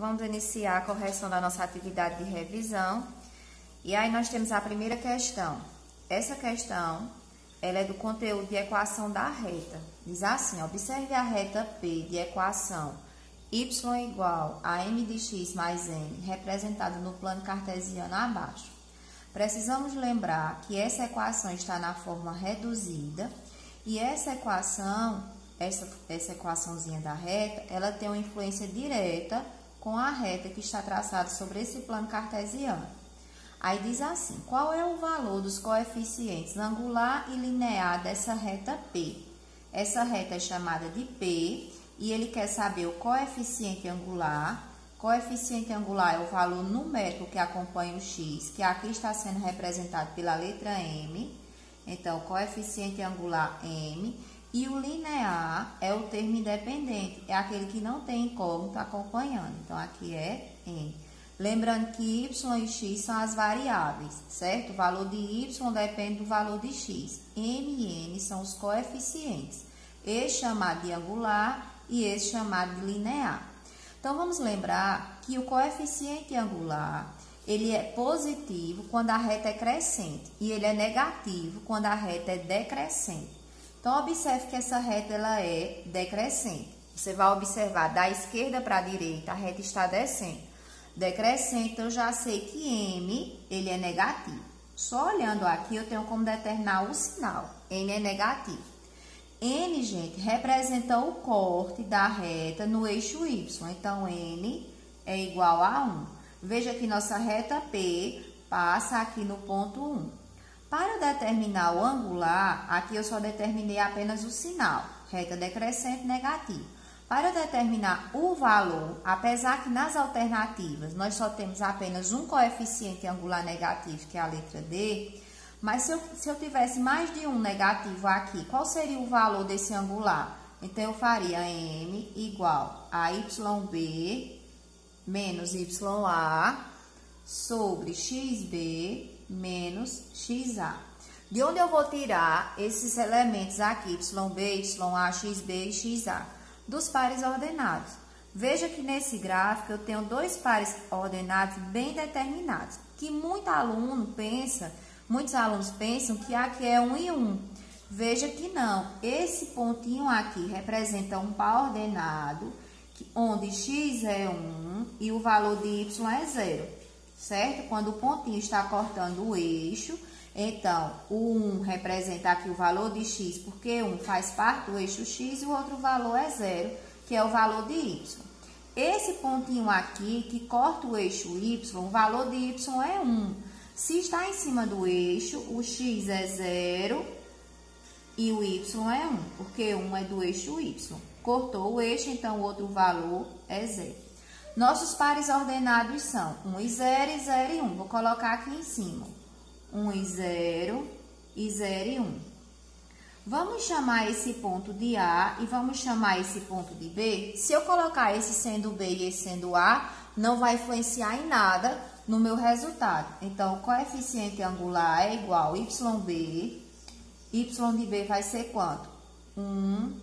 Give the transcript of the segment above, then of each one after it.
vamos iniciar a correção da nossa atividade de revisão. E aí nós temos a primeira questão. Essa questão, ela é do conteúdo de equação da reta. Diz assim, observe a reta P de equação y igual a m de x mais n, representada no plano cartesiano abaixo. Precisamos lembrar que essa equação está na forma reduzida e essa equação, essa equaçãozinha da reta, ela tem uma influência direta com a reta que está traçada sobre esse plano cartesiano. Aí diz assim, qual é o valor dos coeficientes angular e linear dessa reta P? Essa reta é chamada de P e ele quer saber o coeficiente angular. Coeficiente angular é o valor numérico que acompanha o x, que aqui está sendo representado pela letra M. Então, coeficiente angular M. E o linear é o termo independente, é aquele que não tem incógnito acompanhando. Então, aqui é N. Lembrando que y e x são as variáveis, certo? O valor de y depende do valor de x. M e N são os coeficientes. Esse chamado de angular e esse chamado de linear. Então, vamos lembrar que o coeficiente angular, ele é positivo quando a reta é crescente e ele é negativo quando a reta é decrescente. Então, observe que essa reta ela é decrescente. Você vai observar da esquerda para a direita, a reta está descendo. Decrescente, eu já sei que M, ele é negativo. Só olhando aqui, eu tenho como determinar o sinal. N é negativo. N, gente, representa o corte da reta no eixo Y. Então, N é igual a 1. Veja que nossa reta P passa aqui no ponto 1. Para determinar o angular, aqui eu só determinei apenas o sinal. Reta decrescente, negativo. Para determinar o valor, apesar que nas alternativas nós só temos apenas um coeficiente angular negativo, que é a letra D, mas se eu tivesse mais de um negativo aqui, qual seria o valor desse angular? Então, eu faria M igual a YB menos YA sobre XB menos XA. De onde eu vou tirar esses elementos aqui, YB, YA, XB e XA? Dos pares ordenados. Veja que nesse gráfico eu tenho dois pares ordenados bem determinados, que muitos alunos pensam que aqui é 1 e 1. Veja que não. Esse pontinho aqui representa um par ordenado, onde x é 1 e o valor de y é 0, certo? Quando o pontinho está cortando o eixo, então o 1 representa aqui o valor de x, porque 1 faz parte do eixo x e o outro valor é 0, que é o valor de y. Esse pontinho aqui, que corta o eixo y, o valor de y é 1. Se está em cima do eixo, o x é 0 e o y é 1, porque 1 é do eixo y. Cortou o eixo, então o outro valor é 0. Nossos pares ordenados são 1 e 0 e 0 e 1. Vou colocar aqui em cima. 1 e 0 e 0 e 1. Vamos chamar esse ponto de A e vamos chamar esse ponto de B. Se eu colocar esse sendo B e esse sendo A, não vai influenciar em nada no meu resultado. Então, o coeficiente angular é igual a YB. Y de B vai ser quanto? 1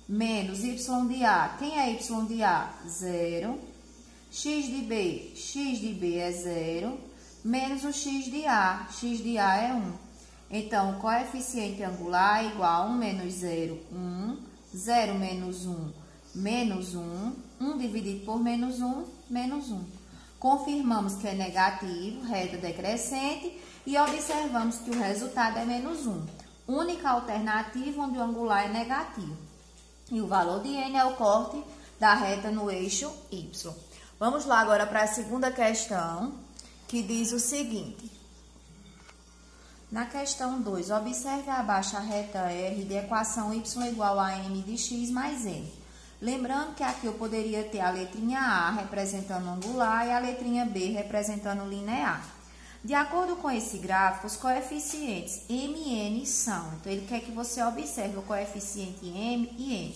menos Y de A. Quem é Y de A? 0. X de B é 0. Menos o X de A. X de A é 1. Então, o coeficiente angular é igual a 1 menos 0, 1. 0 menos 1, menos 1. 1 dividido por menos 1, menos 1. Confirmamos que é negativo, reta decrescente, e observamos que o resultado é menos 1. Única alternativa onde o angular é negativo. E o valor de N é o corte da reta no eixo Y. Vamos lá agora para a segunda questão, que diz o seguinte. Na questão 2, observe abaixo a reta R de equação y igual a m de x mais n. Lembrando que aqui eu poderia ter a letrinha A representando angular e a letrinha B representando linear. De acordo com esse gráfico, os coeficientes M e N são. Então, ele quer que você observe o coeficiente M e N.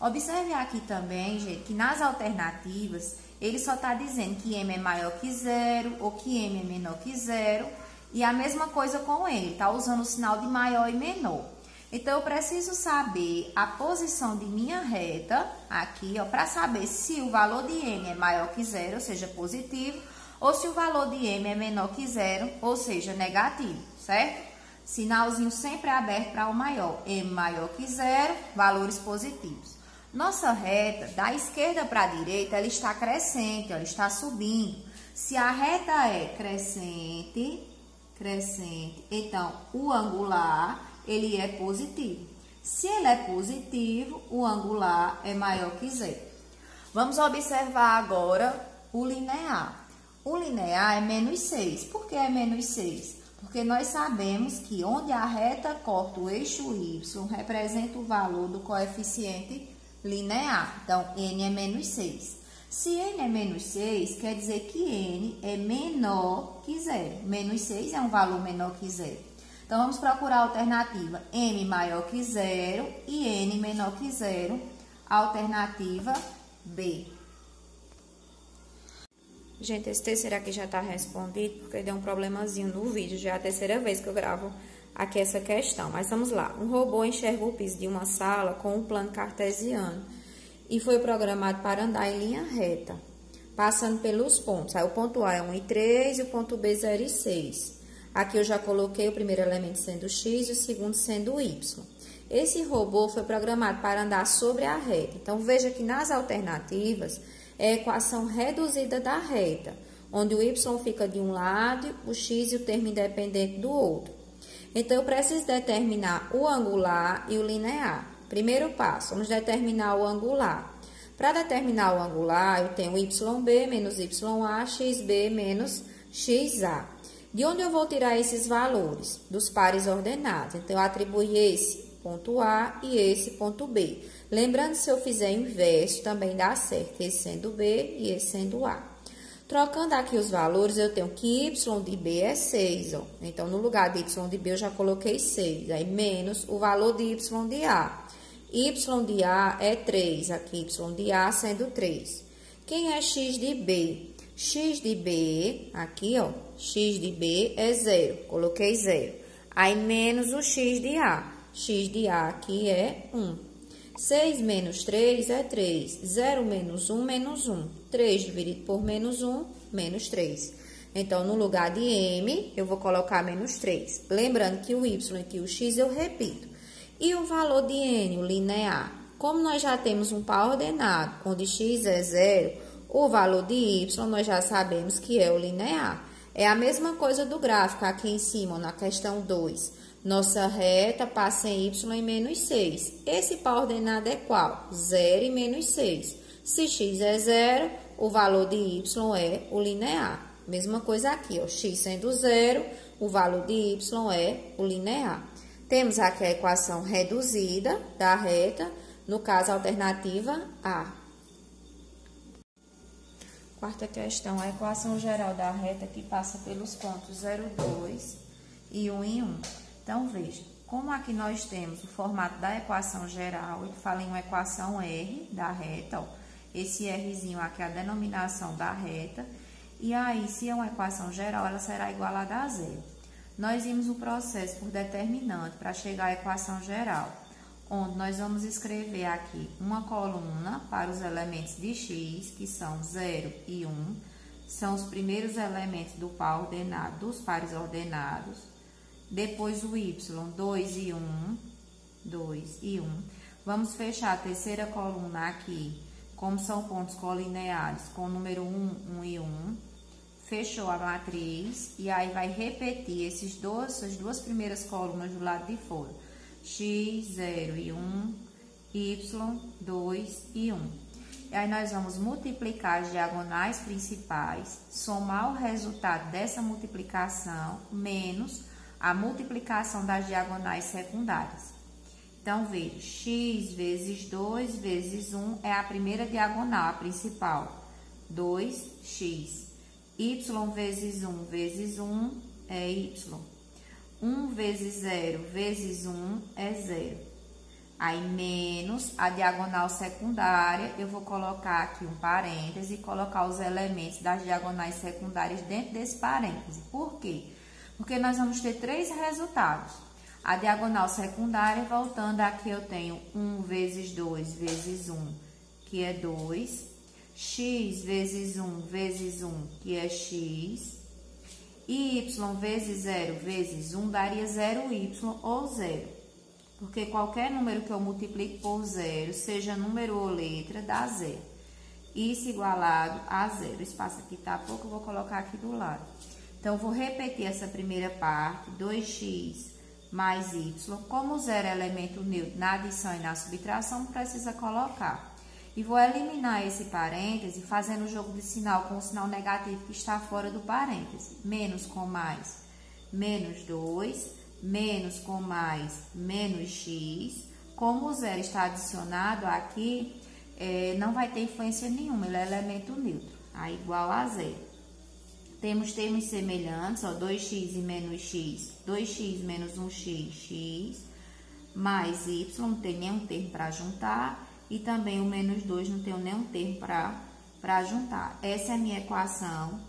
Observe aqui também, gente, que nas alternativas, ele só está dizendo que M é maior que 0 ou que M é menor que 0. E a mesma coisa com N, está usando o sinal de maior e menor. Então, eu preciso saber a posição de minha reta aqui, ó, para saber se o valor de m é maior que zero, ou seja, positivo, ou se o valor de m é menor que zero, ou seja, negativo, certo? Sinalzinho sempre aberto para o maior. M maior que zero, valores positivos. Nossa reta, da esquerda para a direita, ela está crescente, ela está subindo. Se a reta é crescente, então o angular, ele é positivo. Se ele é positivo, o angular é maior que zero. Vamos observar agora o linear. O linear é menos 6. Por que é menos 6? Porque nós sabemos que onde a reta corta o eixo y representa o valor do coeficiente linear. Então, n é menos 6. Se n é menos 6, quer dizer que n é menor que zero. Menos 6 é um valor menor que zero. Então, vamos procurar a alternativa m maior que zero e n menor que zero. Alternativa B. Gente, esse terceiro aqui já está respondido, porque deu um problemazinho no vídeo. Já é a terceira vez que eu gravo aqui essa questão. Mas vamos lá. Um robô enxerga o piso de uma sala com um plano cartesiano e foi programado para andar em linha reta, passando pelos pontos. Aí o ponto A é 1 e 3 e o ponto B 0 e 6. Aqui eu já coloquei o primeiro elemento sendo x e o segundo sendo y. Esse robô foi programado para andar sobre a reta. Então, veja que nas alternativas é a equação reduzida da reta, onde o y fica de um lado, o x e o termo independente do outro. Então, eu preciso determinar o angular e o linear. Primeiro passo, vamos determinar o angular. Para determinar o angular, eu tenho yb menos ya, xb menos xa. De onde eu vou tirar esses valores? Dos pares ordenados. Então, eu atribuo esse ponto A e esse ponto B. Lembrando, se eu fizer inverso, também dá certo. Esse sendo B e esse sendo A. Trocando aqui os valores, eu tenho que y de B é 6, ó. Então, no lugar de y de B, eu já coloquei 6. Aí, menos o valor de y de A. Y de A é 3. Aqui, y de A sendo 3. Quem é x de B? X de B, aqui, ó. X de B é 0. Coloquei 0. Aí, menos o x de A. X de A aqui é 1. 6 menos 3 é 3. 0 menos 1, menos 1. 3 dividido por menos 1, menos 3. Então, no lugar de m, eu vou colocar menos 3. Lembrando que o y e o x eu repito. E o valor de n, o linear? Como nós já temos um par ordenado, onde x é 0, o valor de y nós já sabemos que é o linear. É a mesma coisa do gráfico aqui em cima, na questão 2. Nossa reta passa em y em menos 6. Esse par ordenado é qual? 0 e menos 6. Se x é 0, o valor de y é o linear. Mesma coisa aqui, ó, x sendo 0, o valor de y é o linear. Temos aqui a equação reduzida da reta, no caso, a alternativa A. Quarta questão, a equação geral da reta que passa pelos pontos 0, 2 e 1 e 1. Então, veja, como aqui nós temos o formato da equação geral, eu falei uma equação R da reta, ó, esse Rzinho aqui é a denominação da reta, e aí, se é uma equação geral, ela será igualada a zero. Nós vimos o processo por determinante para chegar à equação geral, onde nós vamos escrever aqui uma coluna para os elementos de x, que são 0 e 1, são os primeiros elementos do par ordenado, dos pares ordenados. Depois o y, 2 e 1, 2 e 1. Vamos fechar a terceira coluna aqui, como são pontos colineares, com o número 1, 1 e 1. Fechou a matriz e aí vai repetir essas duas primeiras colunas do lado de fora. X, 0 e 1, y, 2 e 1. E aí nós vamos multiplicar as diagonais principais, somar o resultado dessa multiplicação, menos a multiplicação das diagonais secundárias. Então, veja, x vezes 2 vezes 1 é a primeira diagonal, a principal, 2x. Y vezes 1 vezes 1 é y. 1 vezes 0 vezes 1 é 0. Aí, menos a diagonal secundária, eu vou colocar aqui um parêntese e colocar os elementos das diagonais secundárias dentro desse parêntese. Por quê? Porque nós vamos ter três resultados. A diagonal secundária, voltando aqui, eu tenho 1 vezes 2 vezes 1, que é 2. X vezes 1 vezes 1, que é x. Y vezes 0 vezes 1 daria 0y ou 0. Porque qualquer número que eu multiplique por 0, seja número ou letra, dá 0. Isso igualado a 0. O espaço aqui tá pouco, eu vou colocar aqui do lado. Então, eu vou repetir essa primeira parte, 2x mais y. Como 0 é elemento neutro na adição e na subtração, não precisa colocar. E vou eliminar esse parêntese fazendo o jogo de sinal com o sinal negativo que está fora do parêntese. Menos com mais, menos 2. Menos com mais, menos x. Como o 0 está adicionado aqui, não vai ter influência nenhuma, ele é elemento neutro. Aí, igual a 0. Temos termos semelhantes, ó, 2x e menos x, 2x menos 1x, x, mais y, não tem nenhum termo para juntar, e também o menos 2 não tem nenhum termo para juntar. Essa é a minha equação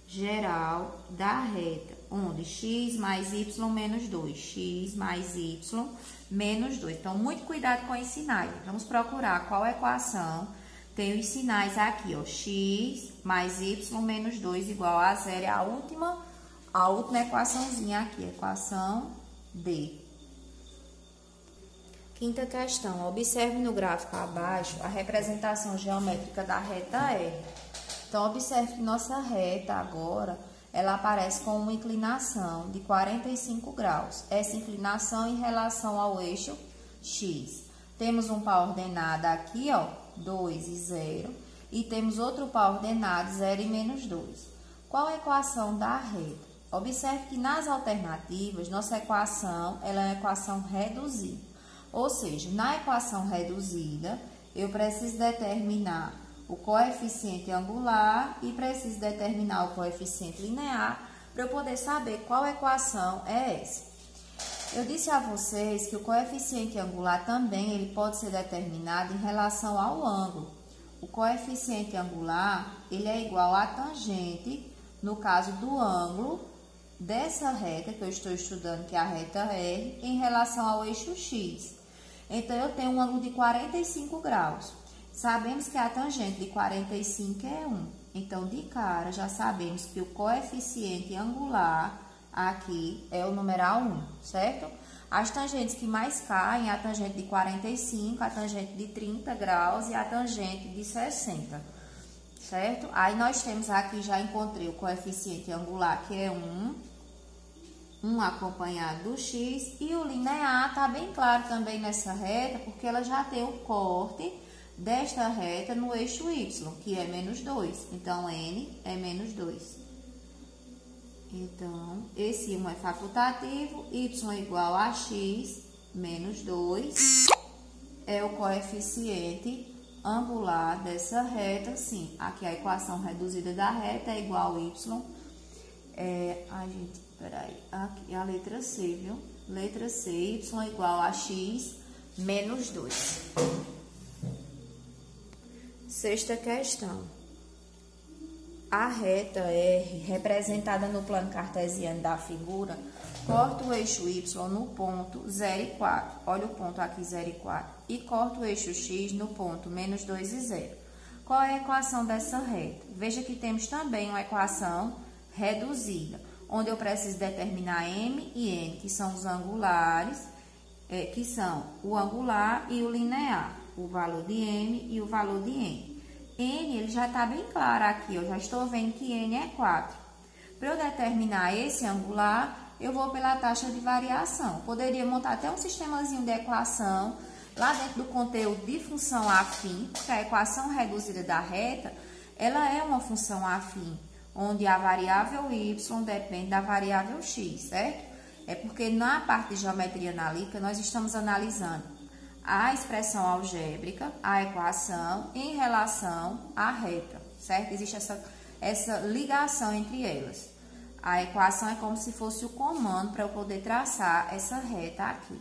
geral da reta, onde x mais y menos 2, x mais y menos 2. Então, muito cuidado com os sinais. Vamos procurar qual equação tem os sinais aqui, ó, x mais y menos 2 igual a 0, é a última equaçãozinha aqui, equação D. Quinta questão, observe no gráfico abaixo a representação geométrica da reta R. Então, observe que nossa reta agora, ela aparece com uma inclinação de 45 graus. Essa inclinação em relação ao eixo X. Temos um par ordenado aqui, ó, 2 e 0. E temos outro par ordenado, 0 e menos 2. Qual a equação da reta? Observe que nas alternativas, nossa equação, ela é uma equação reduzida. Ou seja, na equação reduzida, eu preciso determinar o coeficiente angular e preciso determinar o coeficiente linear para eu poder saber qual equação é essa. Eu disse a vocês que o coeficiente angular também ele pode ser determinado em relação ao ângulo. O coeficiente angular ele é igual à tangente, no caso do ângulo dessa reta que eu estou estudando, que é a reta R, em relação ao eixo X. Então, eu tenho um ângulo de 45 graus. Sabemos que a tangente de 45 é 1. Então, de cara, já sabemos que o coeficiente angular aqui é o numeral 1, certo? As tangentes que mais caem é a tangente de 45, a tangente de 30 graus e a tangente de 60, certo? Aí, nós temos aqui, já encontrei o coeficiente angular, que é 1 acompanhado do x, e o linear tá bem claro também nessa reta, porque ela já tem o corte desta reta no eixo y, que é menos 2. Então, n é menos 2. Então, esse 1 é facultativo, y é igual a x menos 2, é o coeficiente angular dessa reta, sim. Aqui a equação reduzida da reta é igual a y. Peraí, aqui a letra C, viu? Letra C, y é igual a x menos 2. Sexta questão. A reta R, representada no plano cartesiano da figura, corta o eixo y no ponto 0 e 4. Olha o ponto aqui, 0 e 4. E corta o eixo x no ponto menos 2 e 0. Qual é a equação dessa reta? Veja que temos também uma equação reduzida, onde eu preciso determinar M e N, que são os angulares, que são o angular e o linear, o valor de M e o valor de N. N, ele já está bem claro aqui, eu já estou vendo que N é 4. Para eu determinar esse angular, eu vou pela taxa de variação. Poderia montar até um sistemazinho de equação lá dentro do conteúdo de função afim, porque a equação reduzida da reta, ela é uma função afim, onde a variável y depende da variável x, certo? É porque na parte de geometria analítica nós estamos analisando a expressão algébrica, a equação, em relação à reta, certo? Existe essa ligação entre elas. A equação é como se fosse o comando para eu poder traçar essa reta aqui.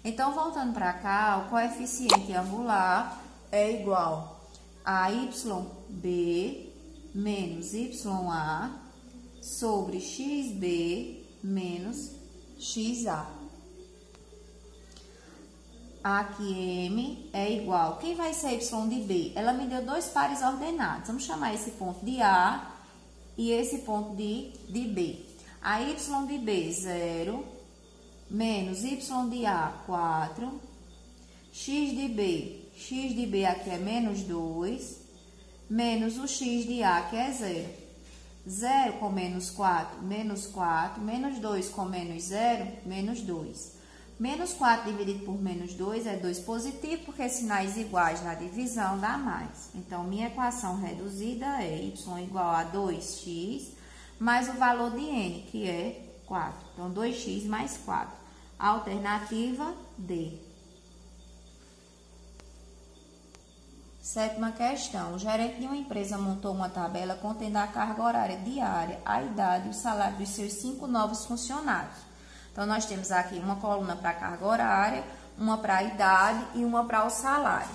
Então, voltando para cá, o coeficiente angular é igual a YB menos YA sobre XB menos XA. aqui M é igual. Quem vai ser Y de B? Ela me deu dois pares ordenados. Vamos chamar esse ponto de A e esse ponto de B. A Y de B, 0, menos Y de A, 4, X de B aqui é menos 2, menos o X de A, que é 0. 0 com menos 4, menos 4, menos 2 com menos 0, menos 2. Menos 4 dividido por menos 2 é 2 positivo, porque sinais iguais na divisão dá mais. Então, minha equação reduzida é y igual a 2x mais o valor de n, que é 4. Então, 2x mais 4. Alternativa D. Sétima questão. O gerente de uma empresa montou uma tabela contendo a carga horária diária, a idade e o salário dos seus 5 novos funcionários. Então, nós temos aqui uma coluna para a carga horária, uma para a idade e uma para o salário.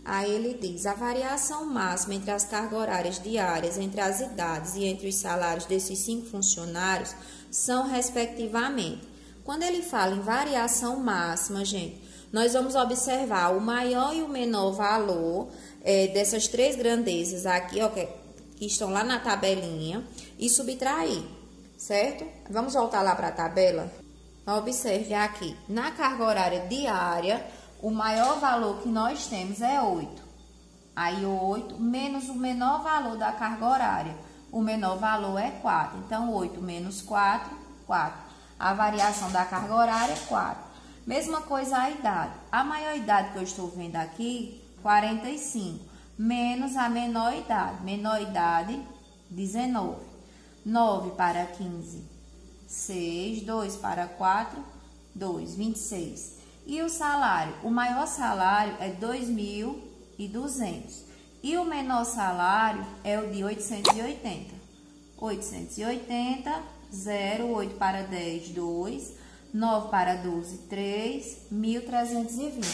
Aí ele diz, a variação máxima entre as cargas horárias diárias, entre as idades e entre os salários desses 5 funcionários são, respectivamente. Quando ele fala em variação máxima, gente, nós vamos observar o maior e o menor valor dessas 3 grandezas aqui, ó, que estão lá na tabelinha, e subtrair. Certo? Vamos voltar lá para a tabela? Observe aqui, na carga horária diária, o maior valor que nós temos é 8. Aí, 8 menos o menor valor da carga horária. O menor valor é 4. Então, 8 menos 4, 4. A variação da carga horária é 4. Mesma coisa a idade. A maior idade que eu estou vendo aqui, 45. Menos a menor idade. Menor idade, 19. 9 para 15, 6, 2 para 4, 2, 26. E o salário? O maior salário é 2.200. E o menor salário é o de 880. 880, 0, 8 para 10, 2, 9 para 12, 3, 1.320.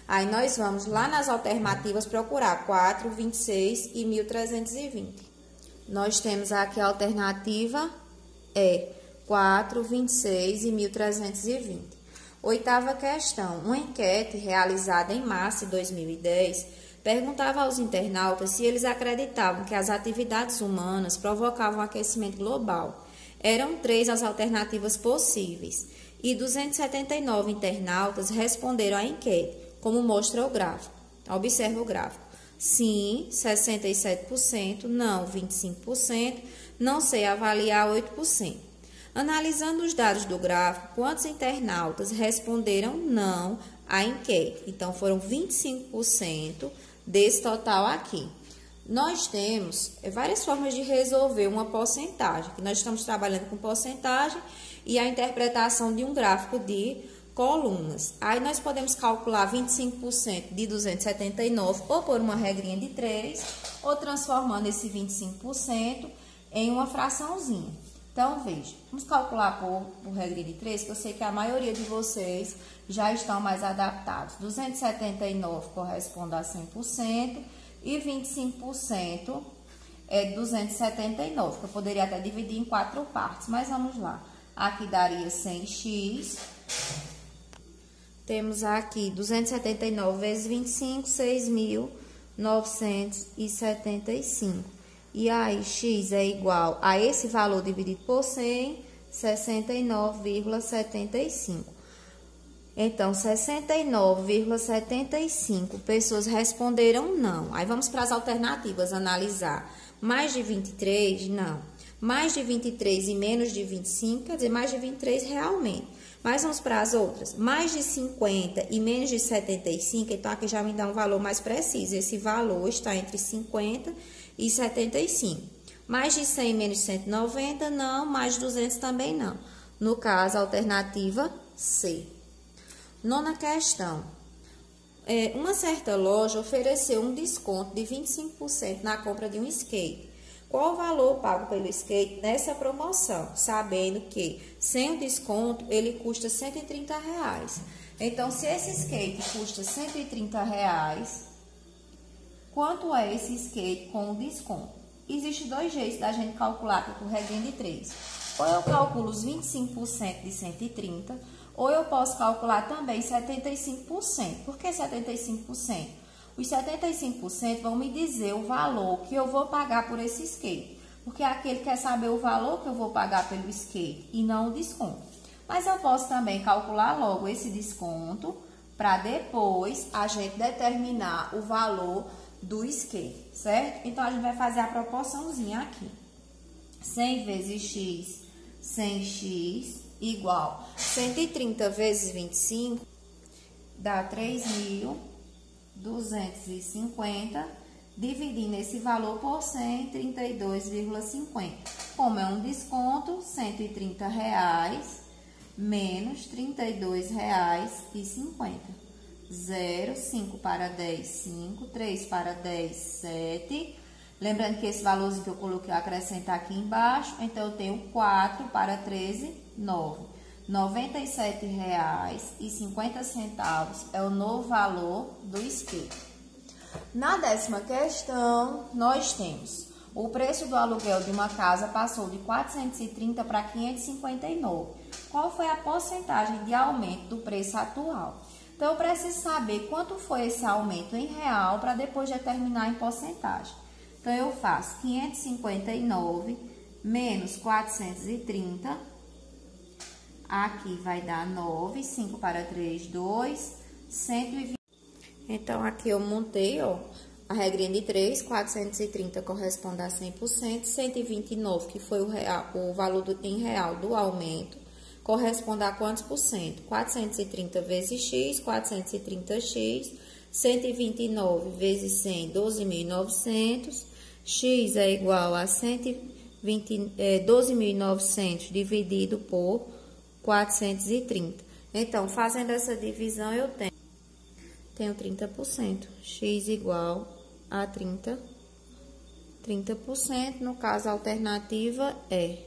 Aí, nós vamos lá nas alternativas procurar 4, 26 e 1.320. Nós temos aqui a alternativa 4, 26 e 1.320. Oitava questão. Uma enquete realizada em março de 2010 perguntava aos internautas se eles acreditavam que as atividades humanas provocavam aquecimento global. Eram 3 as alternativas possíveis e 279 internautas responderam à enquete, como mostra o gráfico. Observe o gráfico. Sim, 67%, não, 25%, não sei avaliar, 8%. Analisando os dados do gráfico, quantos internautas responderam não à enquete? Então, foram 25% desse total aqui. Nós temos várias formas de resolver uma porcentagem, que nós estamos trabalhando com porcentagem e a interpretação de um gráfico de colunas. Aí, nós podemos calcular 25% de 279 ou por uma regrinha de 3, ou transformando esse 25% em uma fraçãozinha. Então, veja, vamos calcular por regrinha de 3, que eu sei que a maioria de vocês já estão mais adaptados. 279 corresponde a 100% e 25% é 279, que eu poderia até dividir em 4 partes, mas vamos lá. Aqui daria 100x. Temos aqui 279 vezes 25, 6.975. E aí, x é igual a esse valor dividido por 100, 69,75. Então, 69,75 pessoas responderam não. Aí, vamos para as alternativas, analisar. Mais de 23, não. Mais de 23 e menos de 25, quer dizer, mais de 23 realmente. Mas vamos para as outras. Mais de 50 e menos de 75, então aqui já me dá um valor mais preciso. Esse valor está entre 50 e 75. Mais de 100 e menos de 190, não. Mais de 200 também não. No caso, a alternativa C. Nona questão. Uma certa loja ofereceu um desconto de 25% na compra de um skate. Qual o valor pago pelo skate nessa promoção? Sabendo que, sem o desconto, ele custa R$ 130. Então, se esse skate custa R$ 130, quanto é esse skate com o desconto? Existem 2 jeitos da gente calcular aqui por regrinha de 3. Ou eu calculo os 25% de 130, Ou eu posso calcular também 75%. Por que 75%? Os 75% vão me dizer o valor que eu vou pagar por esse skate. Porque aquele quer saber o valor que eu vou pagar pelo skate e não o desconto. Mas eu posso também calcular logo esse desconto para depois a gente determinar o valor do skate, certo? Então, a gente vai fazer a proporçãozinha aqui. 100 vezes x, 100x, igual 130 vezes 25, dá 3.250, dividindo esse valor por 100, 32,50. Como é um desconto, R$130 menos R$32,50. 0, 5 para 10, 5, 3 para 10, 7. Lembrando que esse valorzinho que eu coloquei, eu acrescentar aqui embaixo, então eu tenho 4 para 13, 9. R$97,50 é o novo valor do skate. Na 10ª questão, nós temos o preço do aluguel de uma casa passou de 430 para 559. Qual foi a porcentagem de aumento do preço atual? Então, eu preciso saber quanto foi esse aumento em real para depois determinar em porcentagem. Então, eu faço 559 menos 430. Aqui vai dar 9, 5 para 3, 2, 120. Então, aqui eu montei, ó, a regrinha de 3, 430 corresponde a 100%, 129, que foi o valor em real do aumento, corresponde a quantos por cento? 430 vezes x, 430x, 129 vezes 100, 12.900, x é igual a 12.900 dividido por 430. Então, fazendo essa divisão, eu tenho 30%. X igual a 30%. No caso, a alternativa é